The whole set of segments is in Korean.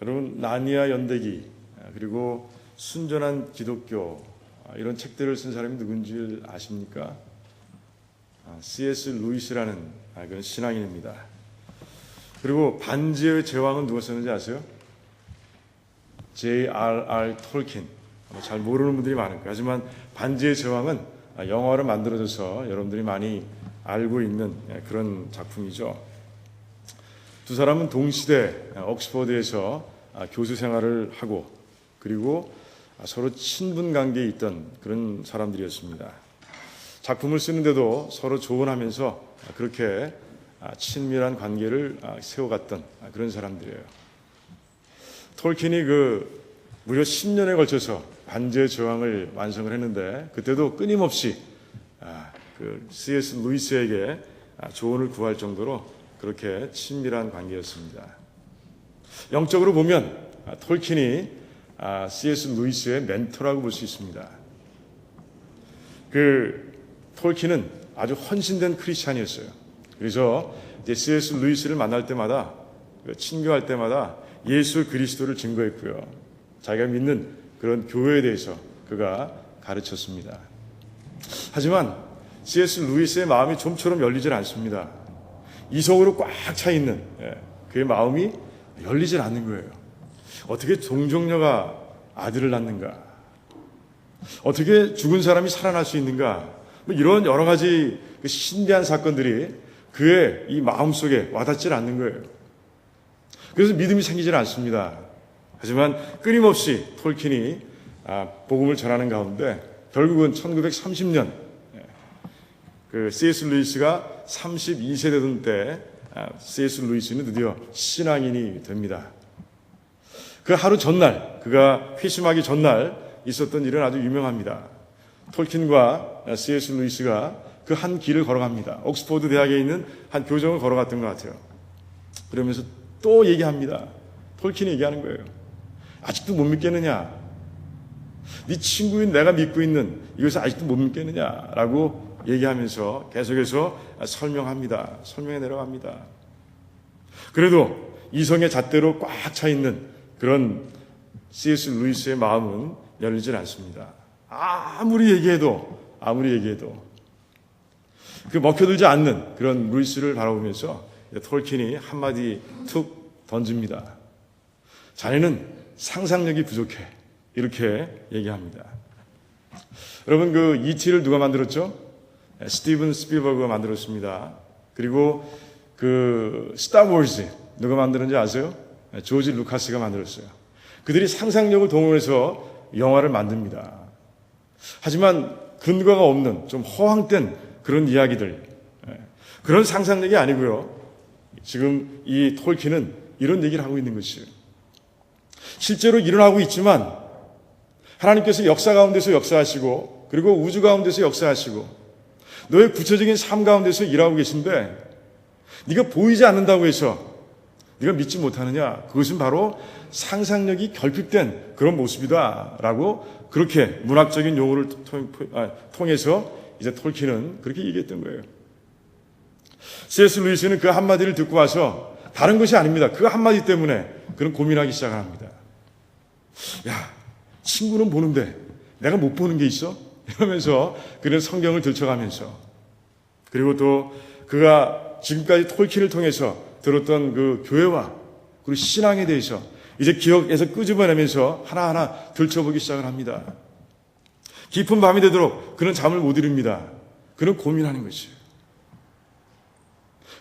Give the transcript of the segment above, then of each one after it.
여러분, 나니아 연대기, 그리고 순전한 기독교, 이런 책들을 쓴 사람이 누군지 아십니까? C.S. 루이스라는 그런 신앙인입니다. 그리고 반지의 제왕은 누가 썼는지 아세요? J.R.R. 톨킨. 잘 모르는 분들이 많을 거예요. 하지만 반지의 제왕은 영화로 만들어져서 여러분들이 많이 알고 있는 그런 작품이죠. 두 사람은 동시대 옥스퍼드에서 교수 생활을 하고, 그리고 서로 친분 관계에 있던 그런 사람들이었습니다. 작품을 쓰는데도 서로 조언하면서 그렇게 친밀한 관계를 세워갔던 그런 사람들이에요. 톨킨이 무려 10년에 걸쳐서 반지의 제왕을 완성을 했는데, 그때도 끊임없이 C.S. 루이스에게 조언을 구할 정도로 그렇게 친밀한 관계였습니다. 영적으로 보면 톨킨이 C.S. 루이스의 멘토라고 볼 수 있습니다. 톨킨은 아주 헌신된 크리스찬이었어요. 그래서 이제 C.S. 루이스를 만날 때마다, 친교할 때마다 예수 그리스도를 증거했고요. 자기가 믿는 그런 교회에 대해서 그가 가르쳤습니다. 하지만 C.S. 루이스의 마음이 좀처럼 열리질 않습니다. 이성으로 꽉 차 있는 그의 마음이 열리질 않는 거예요. 어떻게 동정녀가 아들을 낳는가? 어떻게 죽은 사람이 살아날 수 있는가? 이런 여러 가지 신비한 사건들이 그의 이 마음속에 와닿질 않는 거예요. 그래서 믿음이 생기질 않습니다. 하지만 끊임없이 톨킨이 복음을 전하는 가운데 결국은 1930년 C.S. 루이스가 32세 되던 때 C.S. 루이스는 드디어 신앙인이 됩니다. 그 하루 전날, 그가 회심하기 전날 있었던 일은 아주 유명합니다. 톨킨과 C.S. 루이스가 그 한 길을 걸어갑니다. 옥스퍼드 대학에 있는 한 교정을 걸어갔던 것 같아요. 그러면서 또 얘기합니다. 톨킨이 얘기하는 거예요. 아직도 못 믿겠느냐? 네 친구인 내가 믿고 있는 이것을 아직도 못 믿겠느냐라고 얘기하면서 계속해서 설명합니다. 설명해 내려갑니다. 그래도 이성의 잣대로 꽉 차 있는 그런 C.S. 루이스의 마음은 열리질 않습니다. 아무리 얘기해도 먹혀들지 않는 그런 루이스를 바라보면서 톨킨이 한마디 툭 던집니다. 자네는 상상력이 부족해. 이렇게 얘기합니다. 여러분, E.T.를 누가 만들었죠? 스티븐 스필버그가 만들었습니다. 그리고 스타워즈 누가 만들었는지 아세요? 조지 루카스가 만들었어요. 그들이 상상력을 동원해서 영화를 만듭니다. 하지만 근거가 없는 좀 허황된 그런 이야기들, 그런 상상력이 아니고요. 지금 이 톨킨은 이런 얘기를 하고 있는 것이에요. 실제로 일어나고 있지만 하나님께서 역사 가운데서 역사하시고, 그리고 우주 가운데서 역사하시고, 너의 구체적인 삶 가운데서 일하고 계신데 네가 보이지 않는다고 해서 네가 믿지 못하느냐? 그것은 바로 상상력이 결핍된 그런 모습이다라고, 그렇게 문학적인 용어를 통해서 이제 톨킨은 그렇게 얘기했던 거예요. C.S. 루이스는 그 한마디를 듣고 와서 다른 것이 아닙니다. 그 한마디 때문에 그런 고민하기 시작합니다. 야, 친구는 보는데 내가 못 보는 게 있어? 이러면서 그런 성경을 들춰가면서, 그리고 또 그가 지금까지 톨킨을 통해서 들었던 그 교회와 그리고 신앙에 대해서 이제 기억에서 끄집어내면서 하나하나 들춰보기 시작을 합니다. 깊은 밤이 되도록 그는 잠을 못 이룹니다. 그는 고민하는 것이에요.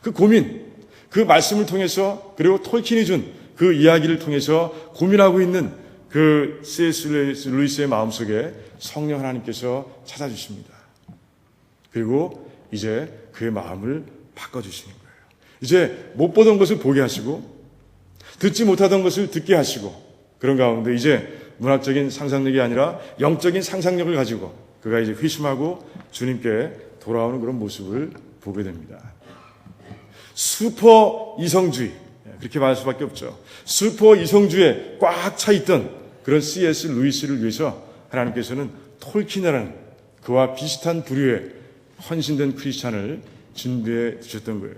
그 고민, 그 말씀을 통해서, 그리고 톨킨이 준 그 이야기를 통해서 고민하고 있는 그 C.S. 루이스의 마음속에 성령 하나님께서 찾아주십니다. 그리고 이제 그의 마음을 바꿔주시는 거예요. 이제 못 보던 것을 보게 하시고, 듣지 못하던 것을 듣게 하시고, 그런 가운데 이제 문학적인 상상력이 아니라 영적인 상상력을 가지고 그가 이제 회심하고 주님께 돌아오는 그런 모습을 보게 됩니다. 슈퍼 이성주의, 그렇게 말할 수밖에 없죠. 슈퍼 이성주의에 꽉 차 있던 그런 C.S. 루이스를 위해서 하나님께서는 톨킨이라는 그와 비슷한 부류의 헌신된 크리스찬을 준비해 주셨던 거예요.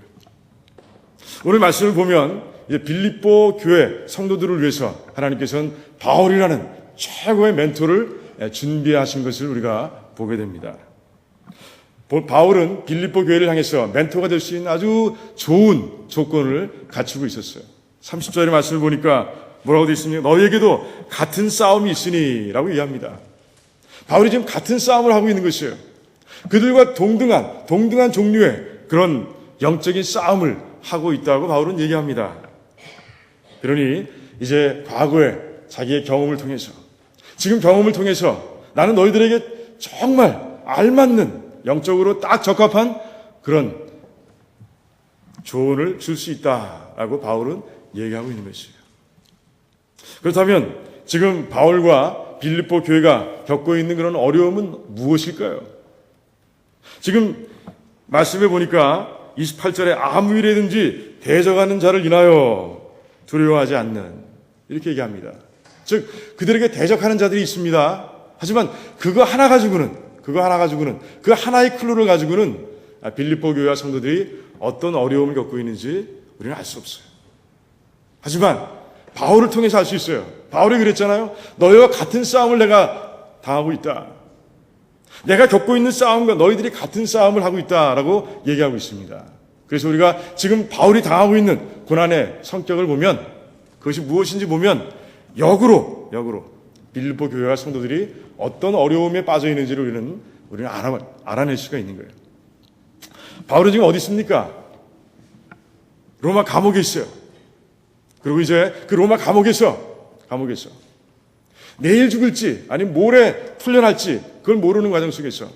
오늘 말씀을 보면 이제 빌립보 교회 성도들을 위해서 하나님께서는 바울이라는 최고의 멘토를 준비하신 것을 우리가 보게 됩니다. 바울은 빌립보 교회를 향해서 멘토가 될 수 있는 아주 좋은 조건을 갖추고 있었어요. 30절의 말씀을 보니까 뭐라고 되어 있습니까? 너희에게도 같은 싸움이 있으니 라고 이해합니다. 바울이 지금 같은 싸움을 하고 있는 것이에요. 그들과 동등한 종류의 그런 영적인 싸움을 하고 있다고 바울은 얘기합니다. 그러니 이제 과거에 자기의 경험을 통해서, 지금 경험을 통해서 나는 너희들에게 정말 알맞는, 영적으로 딱 적합한 그런 조언을 줄 수 있다라고 바울은 얘기하고 있는 것이에요. 그렇다면 지금 바울과 빌립보 교회가 겪고 있는 그런 어려움은 무엇일까요? 지금 말씀해 보니까 28절에 아무 일에든지 대적하는 자를 인하여 두려워하지 않는, 이렇게 얘기합니다. 즉 그들에게 대적하는 자들이 있습니다. 하지만 그거 하나 가지고는 그 하나의 클루를 가지고는 빌립보 교회와 성도들이 어떤 어려움을 겪고 있는지 우리는 알 수 없어요. 하지만 바울을 통해서 알 수 있어요. 바울이 그랬잖아요. 너희와 같은 싸움을 내가 당하고 있다. 내가 겪고 있는 싸움과 너희들이 같은 싸움을 하고 있다라고 얘기하고 있습니다. 그래서 우리가 지금 바울이 당하고 있는 고난의 성격을 보면, 그것이 무엇인지 보면 역으로 빌립보 교회와 성도들이 어떤 어려움에 빠져 있는지를 우리는 알아낼 수가 있는 거예요. 바울은 지금 어디 있습니까? 로마 감옥에 있어요. 그리고 이제 그 로마 감옥에서 내일 죽을지 아니면 모레 풀려날지 그걸 모르는 과정 속에서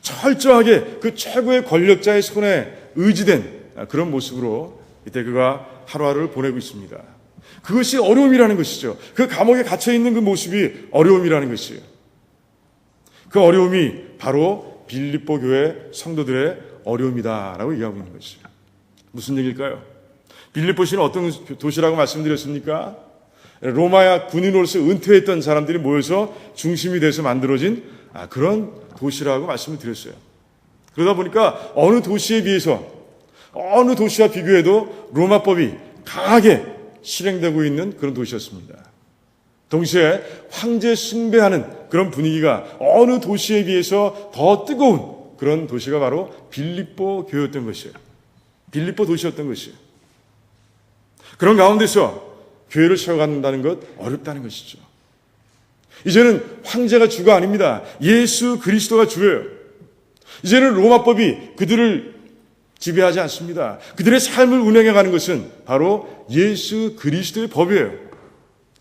철저하게 그 최고의 권력자의 손에 의지된 그런 모습으로 이때 그가 하루하루를 보내고 있습니다. 그것이 어려움이라는 것이죠. 그 감옥에 갇혀있는 그 모습이 어려움이라는 것이에요. 그 어려움이 바로 빌립보 교회 성도들의 어려움이다라고 얘기하고 있는 것이죠. 무슨 얘기일까요? 빌립보시는 어떤 도시라고 말씀드렸습니까? 로마 군인으로서 은퇴했던 사람들이 모여서 중심이 돼서 만들어진 그런 도시라고 말씀을 드렸어요. 그러다 보니까 어느 도시에 비해서, 어느 도시와 비교해도 로마법이 강하게 실행되고 있는 그런 도시였습니다. 동시에 황제 숭배하는 그런 분위기가 어느 도시에 비해서 더 뜨거운 그런 도시가 바로 빌립보 교회였던 것이에요. 빌립보 도시였던 것이에요. 그런 가운데서 교회를 세워간다는 것 어렵다는 것이죠. 이제는 황제가 주가 아닙니다. 예수 그리스도가 주예요. 이제는 로마법이 그들을 지배하지 않습니다. 그들의 삶을 운영해가는 것은 바로 예수 그리스도의 법이에요.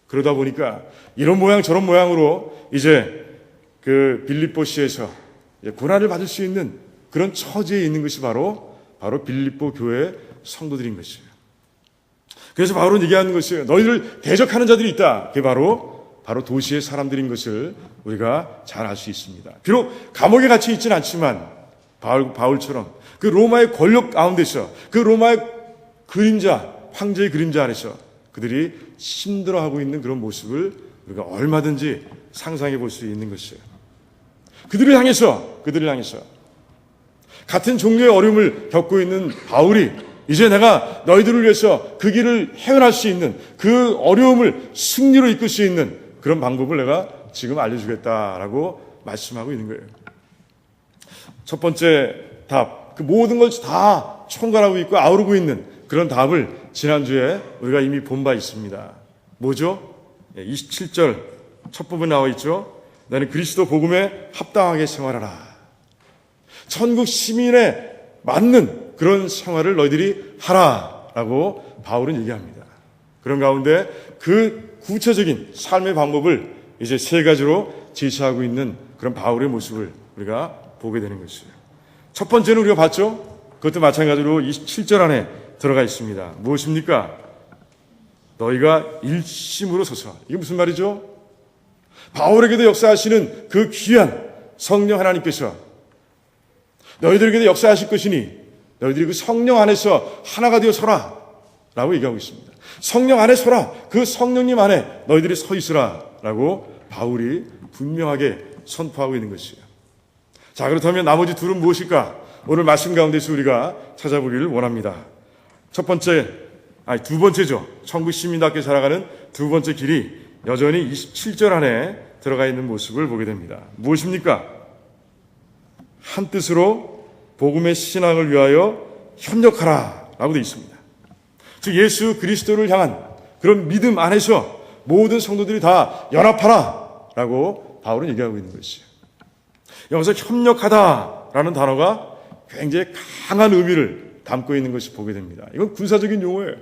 그러다 보니까 이런 모양 저런 모양으로 이제 그 빌립보시에서 고난을 받을 수 있는 그런 처지에 있는 것이 바로 빌립보 교회의 성도들인 것이에요. 그래서 바울은 얘기하는 것이에요. 너희를 대적하는 자들이 있다. 그게 바로 도시의 사람들인 것을 우리가 잘 알 수 있습니다. 비록 감옥에 갇혀 있지는 않지만 바울처럼 그 로마의 권력 가운데서, 그 로마의 그림자, 황제의 그림자 아래서 그들이 힘들어하고 있는 그런 모습을 우리가 얼마든지 상상해 볼 수 있는 것이에요. 그들을 향해서 같은 종류의 어려움을 겪고 있는 바울이 이제 내가 너희들을 위해서 그 길을 헤어날 수 있는, 그 어려움을 승리로 이끌 수 있는 그런 방법을 내가 지금 알려주겠다라고 말씀하고 있는 거예요. 첫 번째 답, 그 모든 걸 다 총괄하고 있고 아우르고 있는 그런 답을 지난주에 우리가 이미 본 바 있습니다. 뭐죠? 27절 첫 부분 나와 있죠. 나는 그리스도 복음에 합당하게 생활하라. 천국 시민에 맞는 그런 생활을 너희들이 하라라고 바울은 얘기합니다. 그런 가운데 그 구체적인 삶의 방법을 이제 세 가지로 제시하고 있는 그런 바울의 모습을 우리가 보게 되는 것이에요. 첫 번째는 우리가 봤죠? 그것도 마찬가지로 27절 안에 들어가 있습니다. 무엇입니까? 너희가 일심으로 서서. 이게 무슨 말이죠? 바울에게도 역사하시는 그 귀한 성령 하나님께서 너희들에게도 역사하실 것이니 너희들이 그 성령 안에서 하나가 되어 서라 라고 얘기하고 있습니다. 성령 안에 서라. 그 성령님 안에 너희들이 서 있으라 라고 바울이 분명하게 선포하고 있는 것이에요. 자, 그렇다면 나머지 둘은 무엇일까? 오늘 말씀 가운데서 우리가 찾아보기를 원합니다. 첫 번째, 두 번째죠. 천국 시민답게 살아가는 두 번째 길이 여전히 27절 안에 들어가 있는 모습을 보게 됩니다. 무엇입니까? 한 뜻으로 복음의 신앙을 위하여 협력하라 라고 되어 있습니다. 즉 예수 그리스도를 향한 그런 믿음 안에서 모든 성도들이 다 연합하라 라고 바울은 얘기하고 있는 것이에요. 여기서 협력하다라는 단어가 굉장히 강한 의미를 담고 있는 것이 보게 됩니다. 이건 군사적인 용어예요.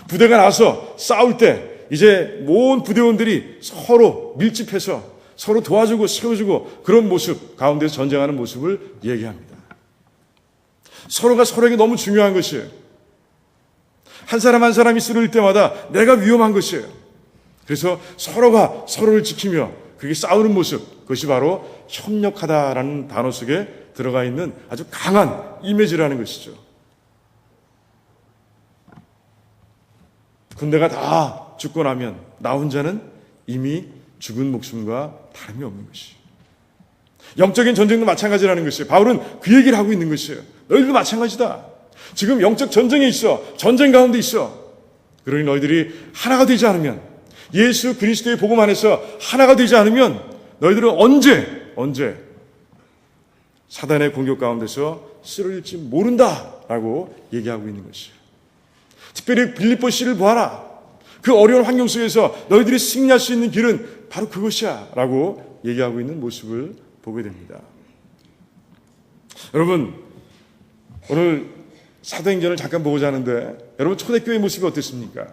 부대가 나서 싸울 때 이제 모든 부대원들이 서로 밀집해서 서로 도와주고 세워주고 그런 모습 가운데서 전쟁하는 모습을 얘기합니다. 서로가 서로에게 너무 중요한 것이에요. 한 사람 한 사람이 쓰러질 때마다 내가 위험한 것이에요. 그래서 서로가 서로를 지키며 그게 싸우는 모습, 그것이 바로 협력하다라는 단어 속에 들어가 있는 아주 강한 이미지라는 것이죠. 군대가 다 죽고 나면 나 혼자는 이미 죽은 목숨과 다름이 없는 것이에요. 영적인 전쟁도 마찬가지라는 것이에요. 바울은 그 얘기를 하고 있는 것이에요. 너희들도 마찬가지다. 지금 영적 전쟁에 있어. 전쟁 가운데 있어. 그러니 너희들이 하나가 되지 않으면, 예수 그리스도의 복음 안에서 하나가 되지 않으면 너희들은 언제 사단의 공격 가운데서 쓰러질지 모른다라고 얘기하고 있는 것이에요. 특별히 빌립보 씨를 보아라. 그 어려운 환경 속에서 너희들이 승리할 수 있는 길은 바로 그것이야 라고 얘기하고 있는 모습을 보게 됩니다. 여러분, 오늘 사도행전을 잠깐 보고자 하는데 여러분 초대교회 모습이 어땠습니까?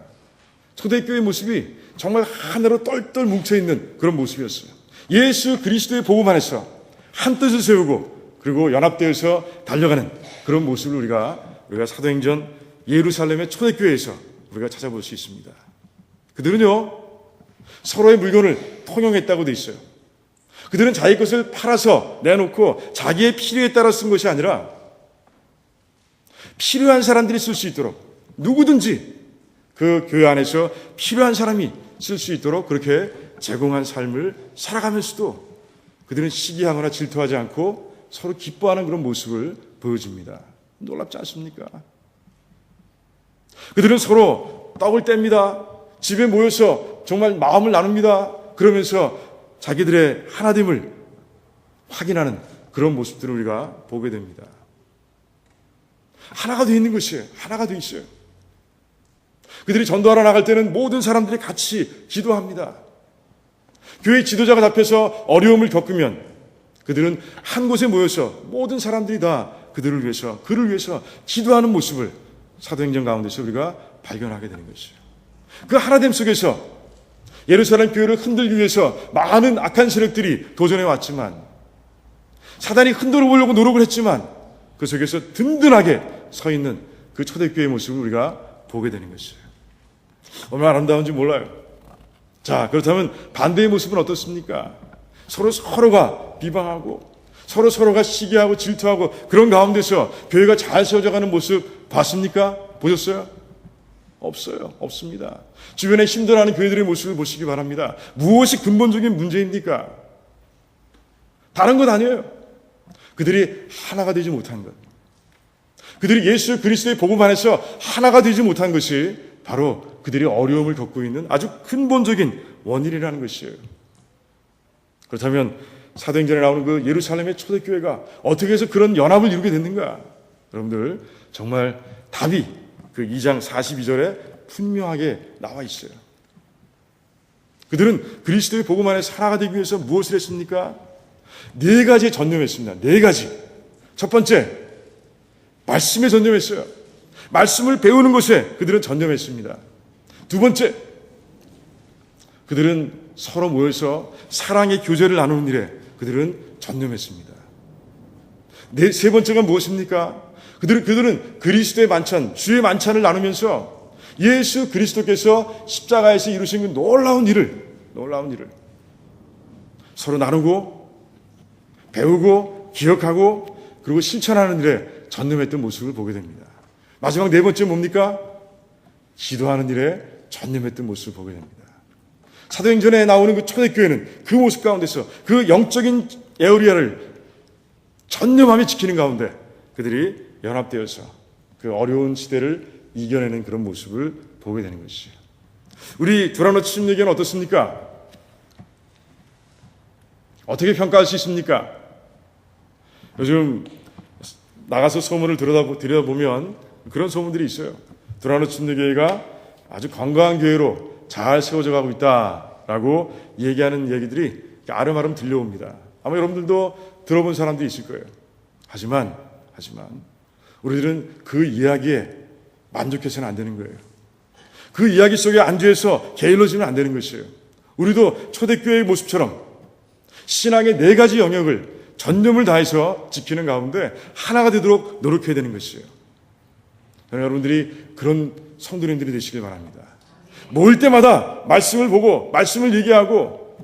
초대교회 모습이 정말 하나로 똘똘 뭉쳐있는 그런 모습이었어요. 예수 그리스도의 복음 안에서 한 뜻을 세우고 그리고 연합되어서 달려가는 그런 모습을 우리가 사도행전 예루살렘의 초대교회에서 우리가 찾아볼 수 있습니다. 그들은요 서로의 물건을 통용했다고 돼 있어요. 그들은 자기 것을 팔아서 내놓고 자기의 필요에 따라 쓴 것이 아니라 필요한 사람들이 쓸 수 있도록 누구든지 그 교회 안에서 필요한 사람이 쓸 수 있도록 그렇게 제공한 삶을 살아가면서도 그들은 시기하거나 질투하지 않고 서로 기뻐하는 그런 모습을 보여줍니다. 놀랍지 않습니까? 그들은 서로 떡을 뗍니다. 집에 모여서 정말 마음을 나눕니다. 그러면서 자기들의 하나됨을 확인하는 그런 모습들을 우리가 보게 됩니다. 하나가 되어 있는 것이에요. 하나가 되어 있어요. 그들이 전도하러 나갈 때는 모든 사람들이 같이 기도합니다. 교회 지도자가 잡혀서 어려움을 겪으면 그들은 한 곳에 모여서 모든 사람들이 다 그를 위해서 기도하는 모습을 사도행전 가운데서 우리가 발견하게 되는 것이죠. 그 하나됨 속에서 예루살렘 교회를 흔들기 위해서 많은 악한 세력들이 도전해 왔지만 사단이 흔들어 보려고 노력을 했지만 그 속에서 든든하게 서 있는 그 초대교회의 모습을 우리가 보게 되는 것이에요. 얼마나 아름다운지 몰라요. 자, 그렇다면 반대의 모습은 어떻습니까? 서로가 비방하고 서로가 시기하고 질투하고 그런 가운데서 교회가 잘 세워져가는 모습 봤습니까? 보셨어요? 없어요. 없습니다. 주변에 힘들어하는 교회들의 모습을 보시기 바랍니다. 무엇이 근본적인 문제입니까? 다른 것 아니에요. 그들이 하나가 되지 못한 것. 그들이 예수 그리스도의 복음 안에서 하나가 되지 못한 것이 바로 그들이 어려움을 겪고 있는 아주 근본적인 원인이라는 것이에요. 그렇다면 사도행전에 나오는 그 예루살렘의 초대교회가 어떻게 해서 그런 연합을 이루게 됐는가? 여러분들 정말 답이 그 2장 42절에 분명하게 나와 있어요. 그들은 그리스도의 복음 안에서 하나가 되기 위해서 무엇을 했습니까? 4가지에 전념했습니다. 4가지. 첫 번째, 말씀에 전념했어요. 말씀을 배우는 것에 그들은 전념했습니다. 두 번째, 그들은 서로 모여서 사랑의 교제를 나누는 일에 그들은 전념했습니다. 세 번째가 무엇입니까? 그들은 그리스도의 만찬, 주의 만찬을 나누면서 예수 그리스도께서 십자가에서 이루신 그 놀라운 일을 서로 나누고 배우고 기억하고 그리고 실천하는 일에 전념했던 모습을 보게 됩니다. 마지막 4번째 뭡니까? 기도하는 일에 전념했던 모습을 보게 됩니다. 사도행전에 나오는 그 초대교회는 그 모습 가운데서 그 영적인 에어리아를 전념하며 지키는 가운데 그들이 연합되어서 그 어려운 시대를 이겨내는 그런 모습을 보게 되는 것이죠. 우리 두라노 76개는 어떻습니까? 어떻게 평가할 수 있습니까? 요즘 나가서 소문을 들여다보면 그런 소문들이 있어요. 두라노 76교회가 아주 건강한 교회로 잘 세워져 가고 있다라고 얘기하는 얘기들이 아름아름 들려옵니다. 아마 여러분들도 들어본 사람도 있을 거예요. 하지만 우리들은 그 이야기에 만족해서는 안 되는 거예요. 그 이야기 속에 안주해서 게을러지면 안 되는 것이에요. 우리도 초대교회의 모습처럼 신앙의 4가지 영역을 전념을 다해서 지키는 가운데 하나가 되도록 노력해야 되는 것이에요. 저는 여러분들이 그런 성도님들이 되시길 바랍니다. 모일 때마다 말씀을 보고 말씀을 얘기하고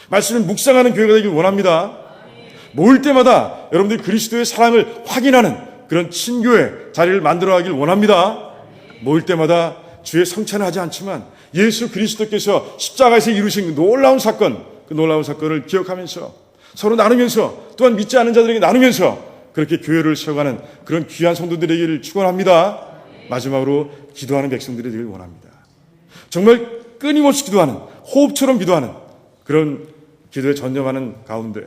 말씀을 묵상하는 교회가 되길 원합니다. 모일 때마다 여러분들이 그리스도의 사랑을 확인하는 그런 친교회 자리를 만들어가길 원합니다. 모일 때마다 주의 성찬을 하지 않지만 예수 그리스도께서 십자가에서 이루신 그 놀라운 사건을 기억하면서 서로 나누면서 또한 믿지 않는 자들에게 나누면서 그렇게 교회를 세워가는 그런 귀한 성도들에게를 축원합니다. 마지막으로 기도하는 백성들이 되길 원합니다. 정말 끊임없이 기도하는, 호흡처럼 기도하는 그런 기도에 전념하는 가운데,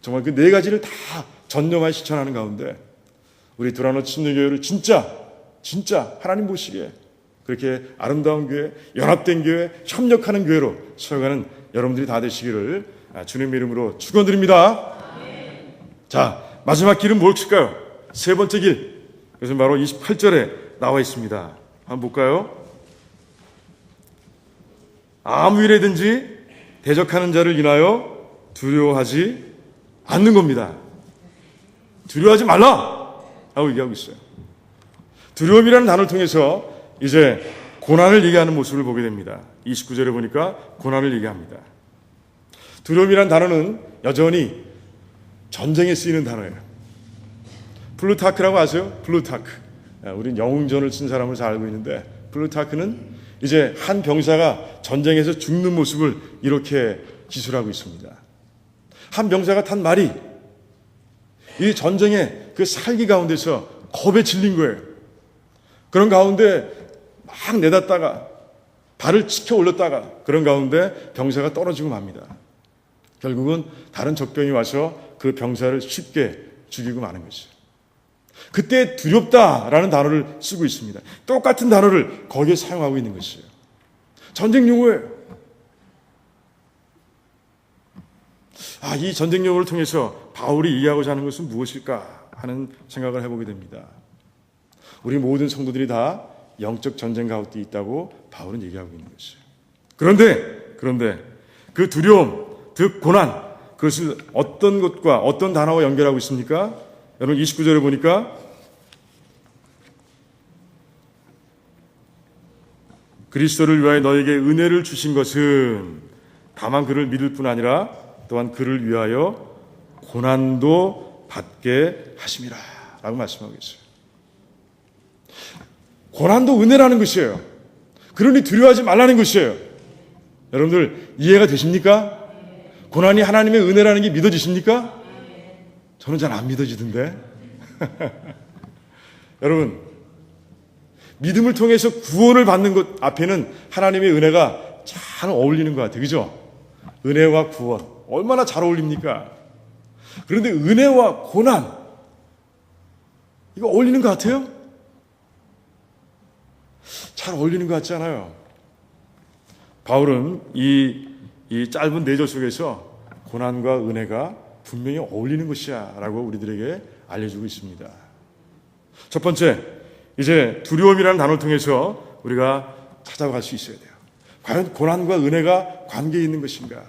정말 그 4가지를 다 전념하여 실천하는 가운데 우리 두라노 침례교회를 진짜 하나님 보시기에 그렇게 아름다운 교회, 연합된 교회, 협력하는 교회로 세워가는 여러분들이 다 되시기를 주님의 이름으로 축원드립니다. 자, 마지막 길은 무엇일까요? 3번째 길. 그것은 바로 28절에 나와 있습니다. 한번 볼까요? 아무 일에든지 대적하는 자를 인하여 두려워하지 않는 겁니다. 두려워하지 말라! 라고 얘기하고 있어요. 두려움이라는 단어를 통해서 이제 고난을 얘기하는 모습을 보게 됩니다. 29절에 보니까 고난을 얘기합니다. 두려움이라는 단어는 여전히 전쟁에 쓰이는 단어예요. 플루타크라고 아세요? 플루타크. 우린 영웅전을 쓴 사람을 잘 알고 있는데 플루타크는 이제 한 병사가 전쟁에서 죽는 모습을 이렇게 기술하고 있습니다. 한 병사가 탄 말이 이 전쟁의 그 살기 가운데서 겁에 질린 거예요. 그런 가운데 막 내닫다가 발을 치켜 올렸다가 그런 가운데 병사가 떨어지고 맙니다. 결국은 다른 적병이 와서 그 병사를 쉽게 죽이고 마는 것이죠. 그때 두렵다라는 단어를 쓰고 있습니다. 똑같은 단어를 거기에 사용하고 있는 것이에요. 전쟁 용어예요. 이 전쟁 용어를 통해서 바울이 이해하고자 하는 것은 무엇일까 하는 생각을 해보게 됩니다. 우리 모든 성도들이 다 영적 전쟁 가운데 있다고 바울은 얘기하고 있는 것이에요. 그런데 그 두려움, 그 고난, 그것을 어떤 것과 어떤 단어와 연결하고 있습니까? 여러분 29절에 보니까 그리스도를 위하여 너에게 은혜를 주신 것은 다만 그를 믿을 뿐 아니라 또한 그를 위하여 고난도 받게 하심이라 라고 말씀하고 있어요. 고난도 은혜라는 것이에요. 그러니 두려워하지 말라는 것이에요. 여러분들 이해가 되십니까? 고난이 하나님의 은혜라는 게 믿어지십니까? 저는 잘 안 믿어지던데. 여러분, 믿음을 통해서 구원을 받는 것 앞에는 하나님의 은혜가 잘 어울리는 것 같아요. 그죠? 은혜와 구원. 얼마나 잘 어울립니까? 그런데 은혜와 고난, 이거 어울리는 것 같아요? 잘 어울리는 것 같지 않아요? 바울은 이 짧은 4절 속에서 고난과 은혜가 분명히 어울리는 것이야 라고 우리들에게 알려주고 있습니다. 첫 번째, 이제 두려움이라는 단어를 통해서 우리가 찾아갈 수 있어야 돼요. 과연 고난과 은혜가 관계에 있는 것인가?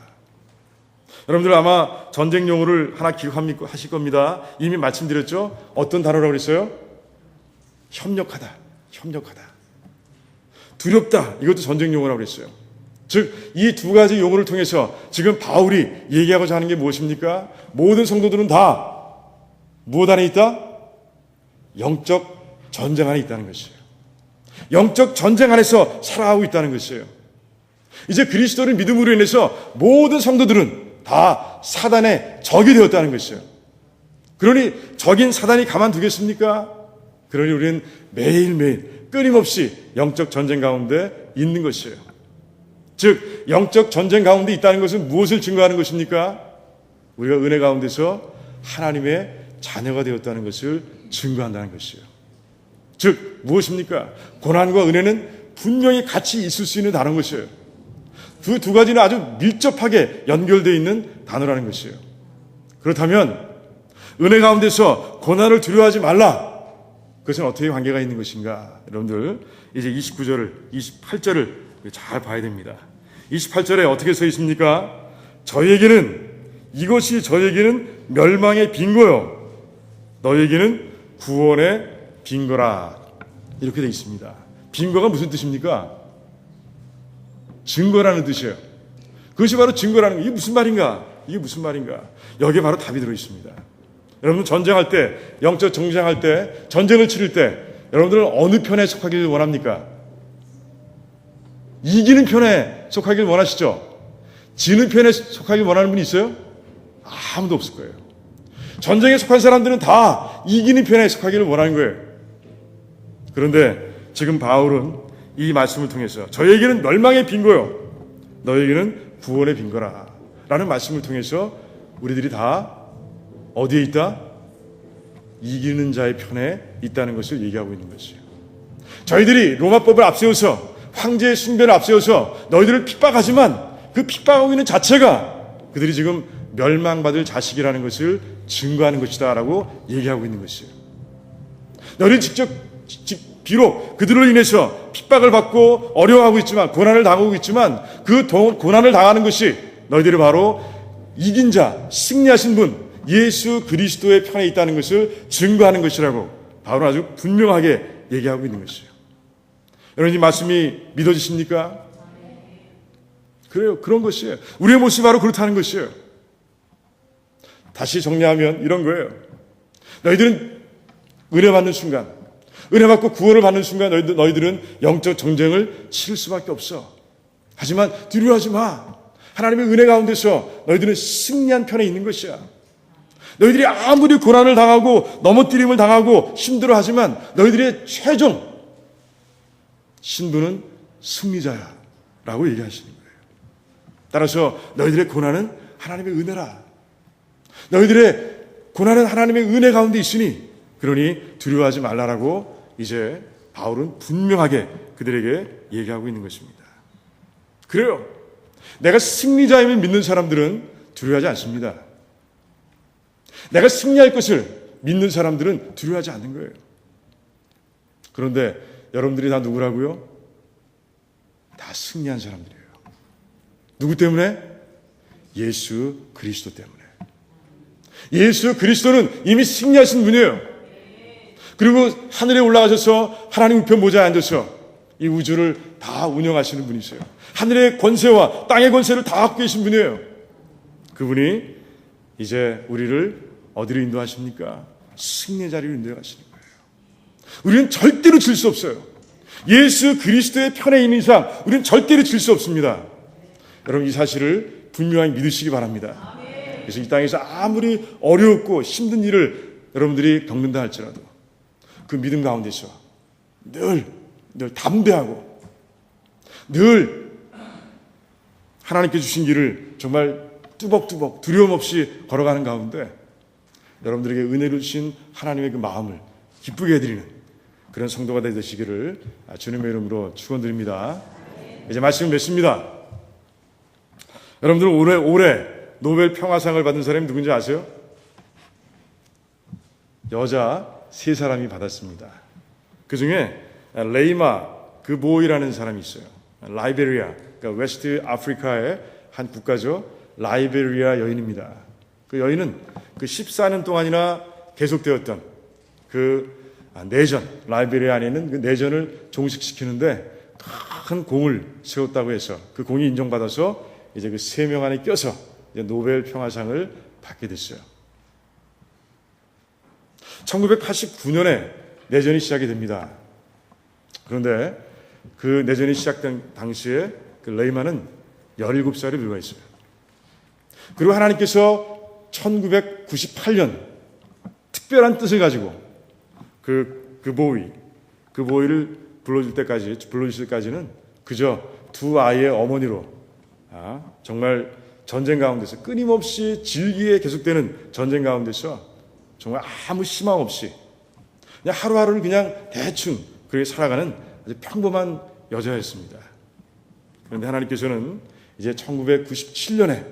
여러분들 아마 전쟁 용어를 하나 기억하실 겁니다. 이미 말씀드렸죠? 어떤 단어라고 그랬어요? 협력하다. 두렵다. 이것도 전쟁 용어라고 그랬어요. 즉, 이 2가지 용어를 통해서 지금 바울이 얘기하고자 하는 게 무엇입니까? 모든 성도들은 다 무엇 안에 있다? 영적 전쟁 안에 있다는 것이에요. 영적 전쟁 안에서 살아가고 있다는 것이에요. 이제 그리스도를 믿음으로 인해서 모든 성도들은 다 사단의 적이 되었다는 것이에요. 그러니 적인 사단이 가만두겠습니까? 그러니 우리는 매일매일 끊임없이 영적 전쟁 가운데 있는 것이에요. 즉 영적 전쟁 가운데 있다는 것은 무엇을 증거하는 것입니까? 우리가 은혜 가운데서 하나님의 자녀가 되었다는 것을 증거한다는 것이에요. 즉 무엇입니까? 고난과 은혜는 분명히 같이 있을 수 있는 단어인 것이에요. 그 두 가지는 아주 밀접하게 연결되어 있는 단어라는 것이에요. 그렇다면 은혜 가운데서 고난을 두려워하지 말라. 그것은 어떻게 관계가 있는 것인가? 여러분들 이제 29절을 28절을 잘 봐야 됩니다. 28절에 어떻게 써 있습니까? 이것이 저에게는 멸망의 빈거요 너에게는 구원의 빈거라. 이렇게 되어 있습니다. 빈거가 무슨 뜻입니까? 증거라는 뜻이에요. 그것이 바로 증거라는 거예요. 이게 무슨 말인가? 여기에 바로 답이 들어 있습니다. 여러분 전쟁할 때, 영적 전쟁할 때, 전쟁을 치를 때 여러분들은 어느 편에 속하기를 원합니까? 이기는 편에 속하기를 원하시죠? 지는 편에 속하기를 원하는 분이 있어요? 아무도 없을 거예요. 전쟁에 속한 사람들은 다 이기는 편에 속하기를 원하는 거예요. 그런데 지금 바울은 이 말씀을 통해서 저에게는 멸망의 빈거요 너에게는 구원의 빈거라 라는 말씀을 통해서 우리들이 다 어디에 있다? 이기는 자의 편에 있다는 것을 얘기하고 있는 것이에요. 저희들이 로마법을 앞세워서 황제의 숭배를 앞세워서 너희들을 핍박하지만 그 핍박하고 있는 자체가 그들이 지금 멸망받을 자식이라는 것을 증거하는 것이다 라고 얘기하고 있는 것이에요. 너희는 비록 그들로 인해서 핍박을 받고 어려워하고 있지만 고난을 당하고 있지만 그 고난을 당하는 것이 너희들이 바로 이긴 자, 승리하신 분 예수 그리스도의 편에 있다는 것을 증거하는 것이라고 바울은 아주 분명하게 얘기하고 있는 것이에요. 여러분 이 말씀이 믿어지십니까? 그래요. 그런 것이에요. 우리의 모습이 바로 그렇다는 것이에요. 다시 정리하면 이런 거예요. 너희들은 은혜 받는 순간, 은혜 받고 구원을 받는 순간 너희들은 영적 전쟁을 치를 수밖에 없어. 하지만 두려워하지 마. 하나님의 은혜 가운데서 너희들은 승리한 편에 있는 것이야. 너희들이 아무리 고난을 당하고 넘어뜨림을 당하고 힘들어하지만 너희들의 최종 신분은 승리자야 라고 얘기하시는 거예요. 따라서 너희들의 고난은 하나님의 은혜라. 너희들의 고난은 하나님의 은혜 가운데 있으니 그러니 두려워하지 말라라고 이제 바울은 분명하게 그들에게 얘기하고 있는 것입니다. 그래요. 내가 승리자임을 믿는 사람들은 두려워하지 않습니다. 내가 승리할 것을 믿는 사람들은 두려워하지 않는 거예요. 그런데 여러분들이 다 누구라고요? 다 승리한 사람들이에요. 누구 때문에? 예수 그리스도 때문에. 예수 그리스도는 이미 승리하신 분이에요. 그리고 하늘에 올라가셔서 하나님 우편 모자에 앉아서 이 우주를 다 운영하시는 분이세요. 하늘의 권세와 땅의 권세를 다 갖고 계신 분이에요. 그분이 이제 우리를 어디로 인도하십니까? 승리의 자리로 인도하시는 거예요. 우리는 절대로 질 수 없어요. 예수 그리스도의 편에 있는 이상 우리는 절대로 질 수 없습니다. 여러분 이 사실을 분명히 믿으시기 바랍니다. 그래서 이 땅에서 아무리 어렵고 힘든 일을 여러분들이 겪는다 할지라도 그 믿음 가운데서 늘 담대하고 늘 하나님께 주신 길을 정말 뚜벅뚜벅 두려움 없이 걸어가는 가운데 여러분들에게 은혜를 주신 하나님의 그 마음을 기쁘게 해드리는 그런 성도가 되시기를 주님의 이름으로 축원드립니다. 이제 말씀을 맺습니다. 여러분들 올해 노벨 평화상을 받은 사람이 누군지 아세요? 여자 3사람이 받았습니다. 그 중에 레이마 그보이라는 사람이 있어요. 라이베리아, 그러니까 웨스트 아프리카의 한 국가죠. 라이베리아 여인입니다. 그 여인은 그 14년 동안이나 계속되었던 그 내전, 라이베리아 안에 있는 그 내전을 종식시키는데 큰 공을 세웠다고 해서 그 공이 인정받아서 이제 그 3명 안에 껴서 이제 노벨 평화상을 받게 됐어요. 1989년에 내전이 시작이 됩니다. 그런데 그 내전이 시작된 당시에 그 레이만은 17살에 불과했어요. 그리고 하나님께서 1998년 특별한 뜻을 가지고 그 보이를 불러주실 때까지는 그저 두 아이의 어머니로 정말 전쟁 가운데서 끊임없이 질기게 계속되는 전쟁 가운데서 정말 아무 희망 없이 그냥 하루하루를 그냥 대충 그렇게 살아가는 아주 평범한 여자였습니다. 그런데 하나님께서는 이제 1997년에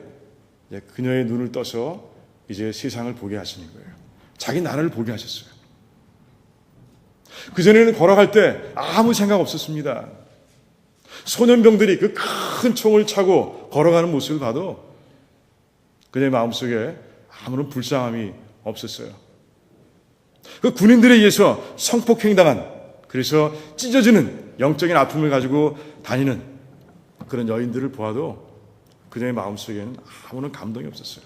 이제 그녀의 눈을 떠서 이제 세상을 보게 하시는 거예요. 자기 나라를 보게 하셨어요. 그전에는 걸어갈 때 아무 생각 없었습니다. 소년병들이 그 큰 총을 차고 걸어가는 모습을 봐도 그녀의 마음속에 아무런 불쌍함이 없었어요. 그 군인들에 의해서 성폭행당한, 그래서 찢어지는 영적인 아픔을 가지고 다니는 그런 여인들을 보아도 그녀의 마음속에는 아무런 감동이 없었어요.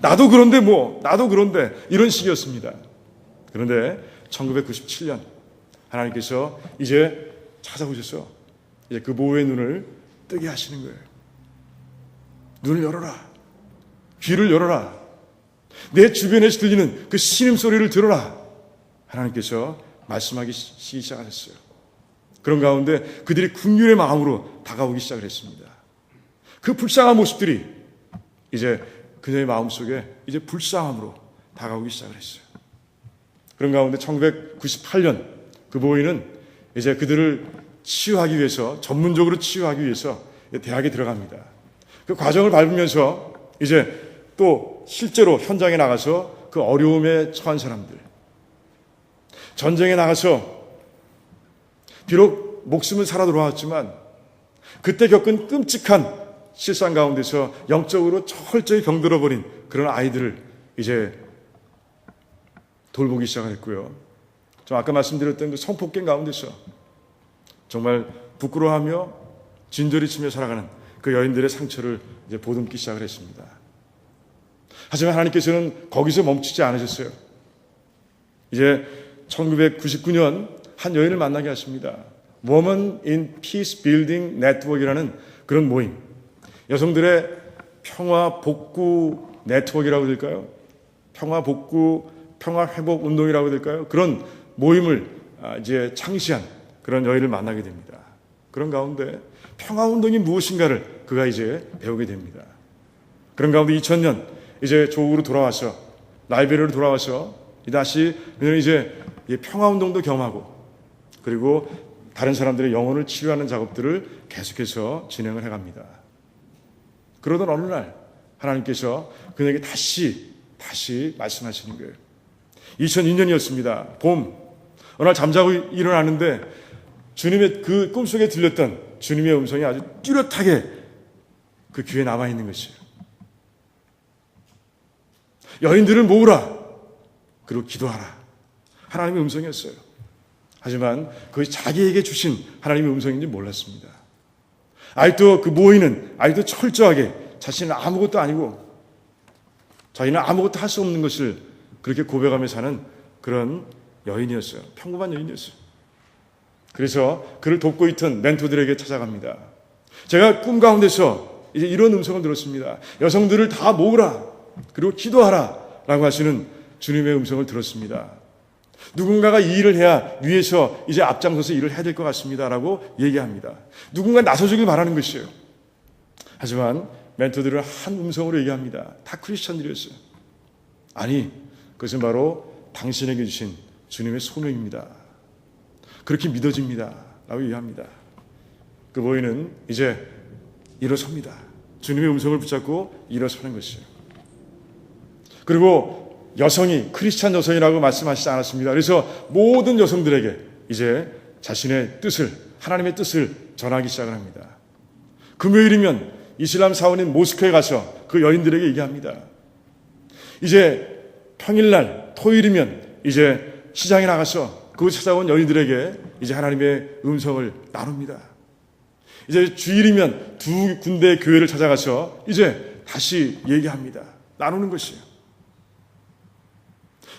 나도 그런데 이런 식이었습니다. 그런데 1997년 하나님께서 이제 찾아오셔서 이제 그 모의 눈을 뜨게 하시는 거예요. 눈을 열어라. 귀를 열어라. 내 주변에서 들리는 그 신음소리를 들어라. 하나님께서 말씀하기 시작하셨어요. 그런 가운데 그들이 긍휼의 마음으로 다가오기 시작을 했습니다. 그 불쌍한 모습들이 이제 그녀의 마음속에 이제 불쌍함으로 다가오기 시작을 했어요. 그런 가운데 1998년 그 보이는 이제 그들을 치유하기 위해서, 전문적으로 치유하기 위해서 대학에 들어갑니다. 그 과정을 밟으면서 이제 또 실제로 현장에 나가서 그 어려움에 처한 사람들, 전쟁에 나가서 비록 목숨은 살아 돌아왔지만 그때 겪은 끔찍한 실상 가운데서 영적으로 철저히 병들어버린 그런 아이들을 이제 돌보기 시작했고요. 좀 아까 말씀드렸던 그 성폭행 가운데서 정말 부끄러워하며 진저리치며 살아가는 그 여인들의 상처를 이제 보듬기 시작을 했습니다. 하지만 하나님께서는 거기서 멈추지 않으셨어요. 이제 1999년 한 여인을 만나게 하십니다. Women in Peace Building Network이라는 그런 모임, 여성들의 평화 복구 네트워크라고 될까요? 평화 복구, 평화 회복 운동이라고 될까요? 그런 모임을 이제 창시한 그런 여인을 만나게 됩니다. 그런 가운데 평화 운동이 무엇인가를 그가 이제 배우게 됩니다. 그런 가운데 2000년 이제 조국으로 돌아와서, 라이베리아로 돌아와서 다시 그녀는 이제 평화 운동도 겸하고 그리고 다른 사람들의 영혼을 치유하는 작업들을 계속해서 진행을 해갑니다. 그러던 어느 날 하나님께서 그녀에게 다시 말씀하시는 거예요. 2002년이었습니다. 봄. 어느 날 잠자고 일어나는데 주님의 그 꿈속에 들렸던 주님의 음성이 아주 뚜렷하게 그 귀에 남아있는 것이에요. 여인들을 모으라. 그리고 기도하라. 하나님의 음성이었어요. 하지만 그것이 자기에게 주신 하나님의 음성인지 몰랐습니다. 아직도 그 모이는 아직도 철저하게 자신은 아무것도 아니고 자기는 아무것도 할 수 없는 것을 그렇게 고백하며 사는 그런 여인이었어요. 평범한 여인이었어요. 그래서 그를 돕고 있던 멘토들에게 찾아갑니다. 제가 꿈 가운데서 이제 이런 음성을 들었습니다. 여성들을 다 모으라. 그리고 기도하라. 라고 하시는 주님의 음성을 들었습니다. 누군가가 이 일을 해야 위에서 이제 앞장서서 일을 해야 될 것 같습니다. 라고 얘기합니다. 누군가 나서주길 바라는 것이에요. 하지만 멘토들은 한 음성으로 얘기합니다. 다 크리스천들이었어요. 아니, 그것은 바로 당신에게 주신 주님의 소명입니다. 그렇게 믿어집니다. 라고 얘기합니다. 그 보이는 이제 일어섭니다. 주님의 음성을 붙잡고 일어서는 것이에요. 그리고 여성이 크리스찬 여성이라고 말씀하시지 않았습니다. 그래서 모든 여성들에게 이제 자신의 뜻을, 하나님의 뜻을 전하기 시작을 합니다. 금요일이면 이슬람 사원인 모스크에 가서 그 여인들에게 얘기합니다. 이제 평일날, 토요일이면 이제 시장에 나가서 그 찾아온 여인들에게 이제 하나님의 음성을 나눕니다. 이제 주일이면 두 군데의 교회를 찾아가서 이제 다시 얘기합니다. 나누는 것이에요.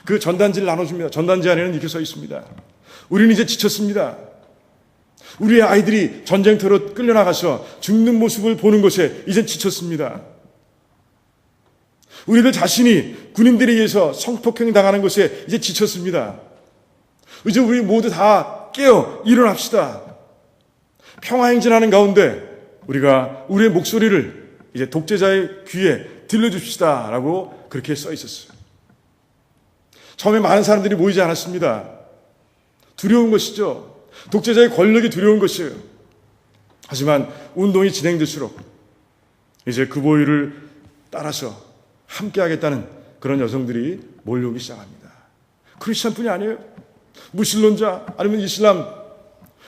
그 전단지를 나눠줍니다. 전단지 안에는 이렇게 써 있습니다. 우리는 이제 지쳤습니다. 우리의 아이들이 전쟁터로 끌려나가서 죽는 모습을 보는 것에 이제 지쳤습니다. 우리들 자신이 군인들에 의해서 성폭행 당하는 것에 이제 지쳤습니다. 이제 우리 모두 다 깨어 일어납시다. 평화행진하는 가운데 우리가 우리의 목소리를 이제 독재자의 귀에 들려줍시다 라고 그렇게 써 있었어요. 처음에 많은 사람들이 모이지 않았습니다. 두려운 것이죠. 독재자의 권력이 두려운 것이에요. 하지만 운동이 진행될수록 이제 그 보위를 따라서 함께하겠다는 그런 여성들이 몰려오기 시작합니다. 크리스천뿐이 아니에요. 무신론자 아니면 이슬람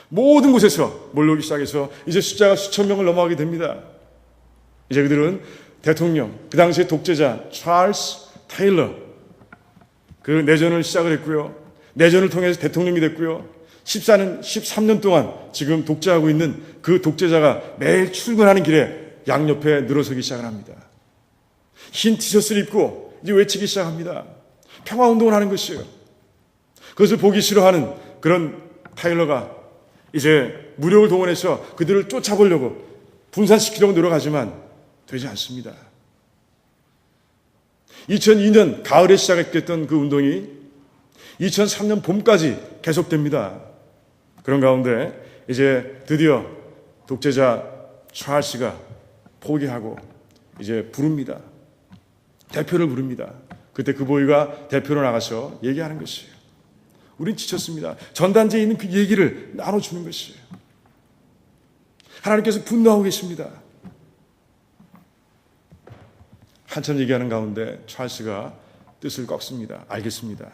모든 곳에서 몰려오기 시작해서 이제 숫자가 수천 명을 넘어가게 됩니다. 이제 그들은 대통령, 그 당시의 독재자 찰스 테일러 그 내전을 시작을 했고요. 내전을 통해서 대통령이 됐고요. 13년 동안 지금 독재하고 있는 그 독재자가 매일 출근하는 길에 양옆에 늘어서기 시작을 합니다. 흰 티셔츠를 입고 이제 외치기 시작합니다. 평화운동을 하는 것이에요. 그것을 보기 싫어하는 그런 타일러가 이제 무력을 동원해서 그들을 쫓아보려고 분산시키려고 노력하지만 되지 않습니다. 2002년 가을에 시작했던 그 운동이 2003년 봄까지 계속됩니다. 그런 가운데 이제 드디어 독재자 찰스가 포기하고 이제 부릅니다. 대표를 부릅니다. 그때 그 보위가 대표로 나가서 얘기하는 것이에요. 우린 지쳤습니다. 전단지에 있는 그 얘기를 나눠주는 것이에요. 하나님께서 분노하고 계십니다. 한참 얘기하는 가운데 찰스가 뜻을 꺾습니다. 알겠습니다.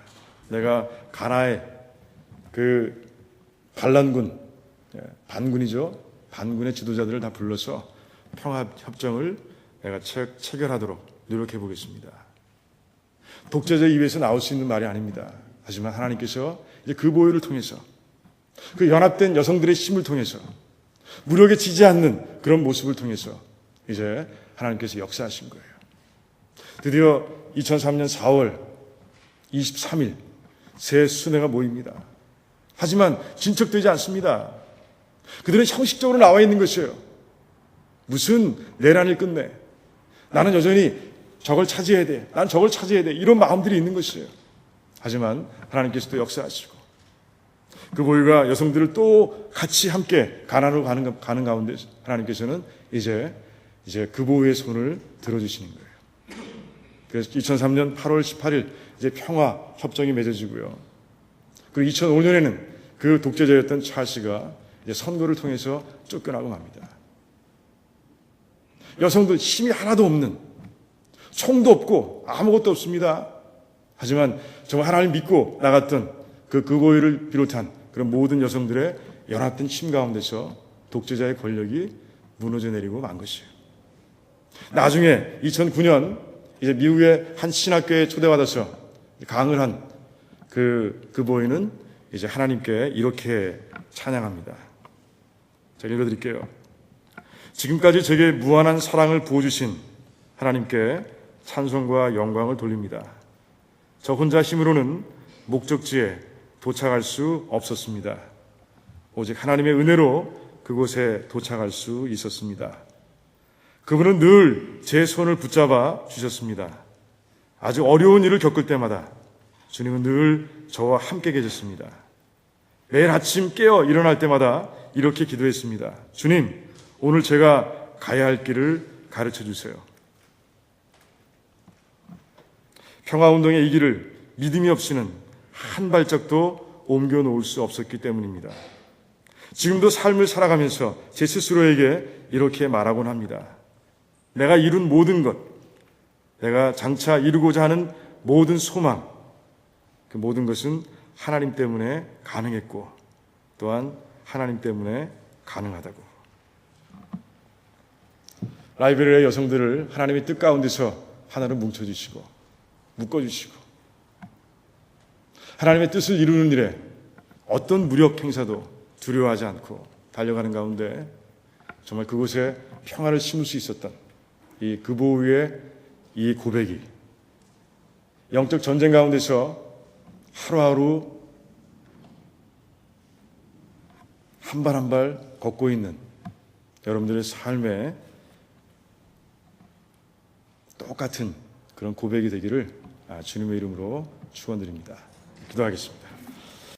내가 가나의 그 반군이죠. 반군의 지도자들을 다 불러서 평화협정을 내가 체결하도록 노력해 보겠습니다. 독재자 입에서 나올 수 있는 말이 아닙니다. 하지만 하나님께서 이제 그 보혈을 통해서 그 연합된 여성들의 힘을 통해서 무력에 지지 않는 그런 모습을 통해서 이제 하나님께서 역사하신 거예요. 드디어 2003년 4월 23일 새 순회가 모입니다. 하지만 진척되지 않습니다. 그들은 형식적으로 나와 있는 것이에요. 무슨 내란을 끝내. 나는 여전히 저걸 차지해야 돼. 난 저걸 차지해야 돼. 이런 마음들이 있는 것이에요. 하지만 하나님께서도 역사하시고 그 보유가 여성들을 또 같이 함께 가나안으로 가는 가운데 하나님께서는 이제 그 보유의 손을 들어주시는 거예요. 그래서 2003년 8월 18일 이제 평화 협정이 맺어지고요. 그리고 2005년에는 그 독재자였던 찰스가 이제 선거를 통해서 쫓겨나고 맙니다. 여성들 힘이 하나도 없는, 총도 없고 아무것도 없습니다. 하지만 정말 하나님 믿고 나갔던 그 보위를 비롯한 그런 모든 여성들의 연합된 힘 가운데서 독재자의 권력이 무너져 내리고 만 것이에요. 나중에 2009년 이제 미국의 한 신학교에 초대받아서 강을 한 그 보위는 이제 하나님께 이렇게 찬양합니다. 제가 읽어드릴게요. 지금까지 제게 무한한 사랑을 부어주신 하나님께 찬송과 영광을 돌립니다. 저 혼자 힘으로는 목적지에 도착할 수 없었습니다. 오직 하나님의 은혜로 그곳에 도착할 수 있었습니다. 그분은 늘 제 손을 붙잡아 주셨습니다. 아주 어려운 일을 겪을 때마다 주님은 늘 저와 함께 계셨습니다. 매일 아침 깨어 일어날 때마다 이렇게 기도했습니다. 주님, 오늘 제가 가야 할 길을 가르쳐 주세요. 평화운동의 이 길을 믿음이 없이는 한 발짝도 옮겨 놓을 수 없었기 때문입니다. 지금도 삶을 살아가면서 제 스스로에게 이렇게 말하곤 합니다. 내가 이룬 모든 것, 내가 장차 이루고자 하는 모든 소망, 그 모든 것은 하나님 때문에 가능했고 또한 하나님 때문에 가능하다고. 라이베리아의 여성들을 하나님의 뜻 가운데서 하나로 뭉쳐주시고 묶어주시고 하나님의 뜻을 이루는 일에 어떤 무력 행사도 두려워하지 않고 달려가는 가운데 정말 그곳에 평화를 심을 수 있었던 이 그보위의 이 고백이 영적 전쟁 가운데서 하루하루 한 발 한 발 걷고 있는 여러분들의 삶에 똑같은 그런 고백이 되기를 주님의 이름으로 축원드립니다. 기도하겠습니다.